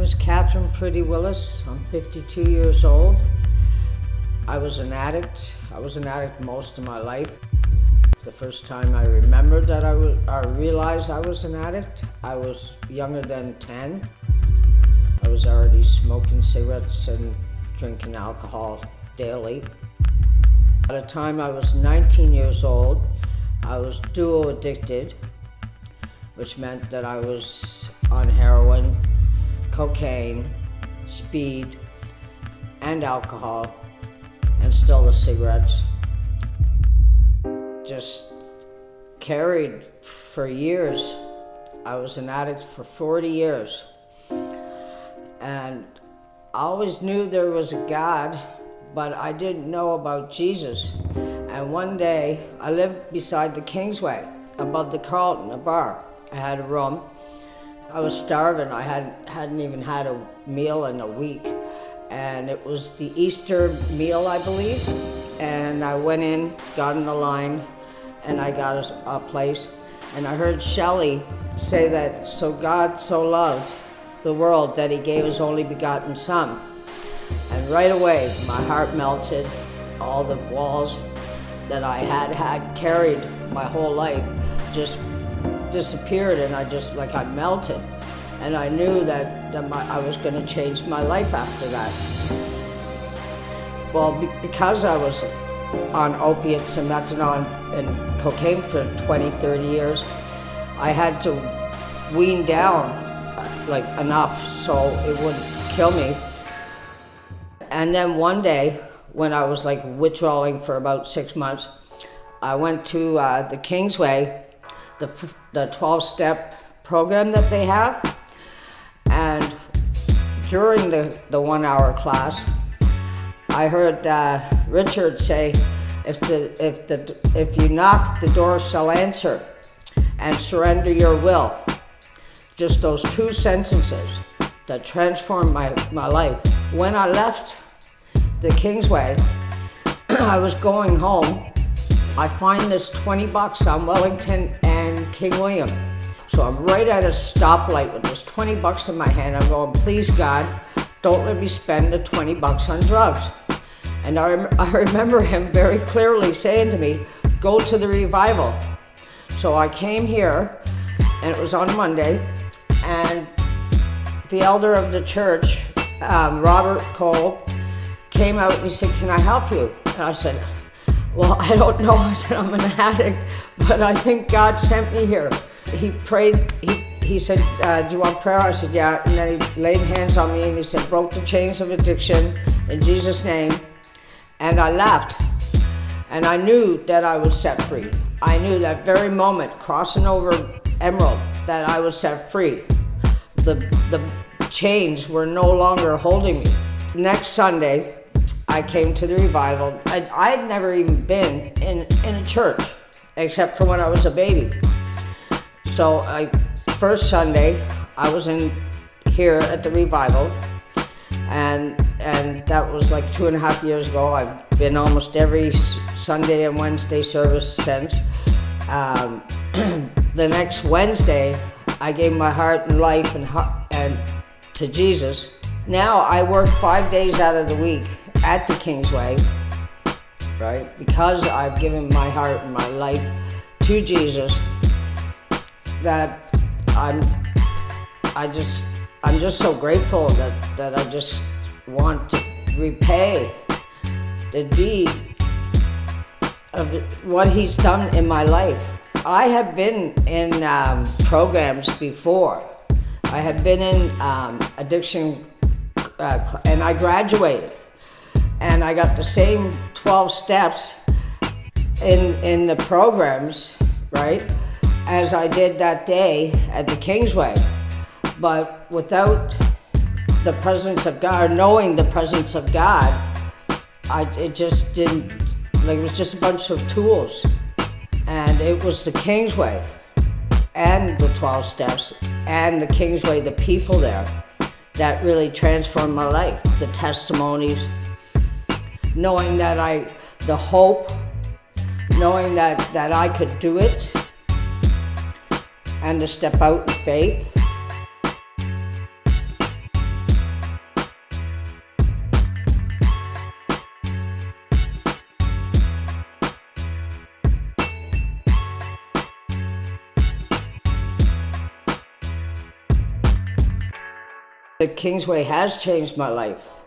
is Catherine Pretty Willis. I'm 52 years old. I was an addict. I was an addict most of my life. The first time I remembered that I realized I was an addict, I was younger than 10. I was already smoking cigarettes and drinking alcohol daily. By the time I was 19 years old, I was dual addicted, which meant that I was on heroin, cocaine, speed, and alcohol, and still the cigarettes. Just carried for years. I was an addict for 40 years. And I always knew there was a God, but I didn't know about Jesus. And one day, I lived beside the Kingsway, above the Carlton, a bar. I had a room. I was starving. I hadn't even had a meal in a week. And it was the Easter meal, I believe. And I went in, got in the line, and I got a place. And I heard Shelley say that, "So God so loved the world that he gave his only begotten son." And right away, my heart melted. All the walls that I had carried my whole life just disappeared, and I melted. And I knew that I was going to change my life after that. Well, because I was on opiates and methadone and cocaine for 20, 30 years, I had to wean down enough so it wouldn't kill me. And then one day, when I was withdrawing for about 6 months, I went to the Kingsway, the 12-step program that they have. And during the 1-hour class, I heard Richard say, if you knock, the door shall answer, and surrender your will. Just those 2 sentences that transformed my life. When I left the Kingsway, I was going home. I find this $20 on Wellington and King William. So I'm right at a stoplight with this $20 in my hand. I'm going, "Please God, don't let me spend the $20 on drugs." And I remember him very clearly saying to me, "Go to the revival." So I came here, and it was on Monday, and the elder of the church, Robert Cole, came out and he said, "Can I help you?" And I said, "Well, I don't know." I said, "I'm an addict, but I think God sent me here." He prayed, he said, "Do you want prayer?" I said, "Yeah." And then he laid hands on me and he said, "Broke the chains of addiction in Jesus' name." And I left. And I knew that I was set free. I knew that very moment, crossing over Emerald, that I was set free. The chains were no longer holding me. Next Sunday, I came to the revival. I'd never even been in a church, except for when I was a baby. So first Sunday, I was in here at the revival, and that was 2.5 years ago. I've been almost every Sunday and Wednesday service since. The next Wednesday, I gave my heart and life and to Jesus. Now I work 5 days out of the week at the Kingsway, right? Because I've given my heart and my life to Jesus, that I'm just so grateful that I just want to repay the deed of what he's done in my life. I have been in programs before. I have been in addiction, and I graduated. And I got the same 12 steps in the programs, right, as I did that day at the Kingsway. But without the presence of God, knowing the presence of God, it just didn't, it was just a bunch of tools. And it was the Kingsway and the 12 steps and the Kingsway, the people there, that really transformed my life. The testimonies, knowing that the hope, knowing that I could do it, and to step out in faith. The Kingsway has changed my life.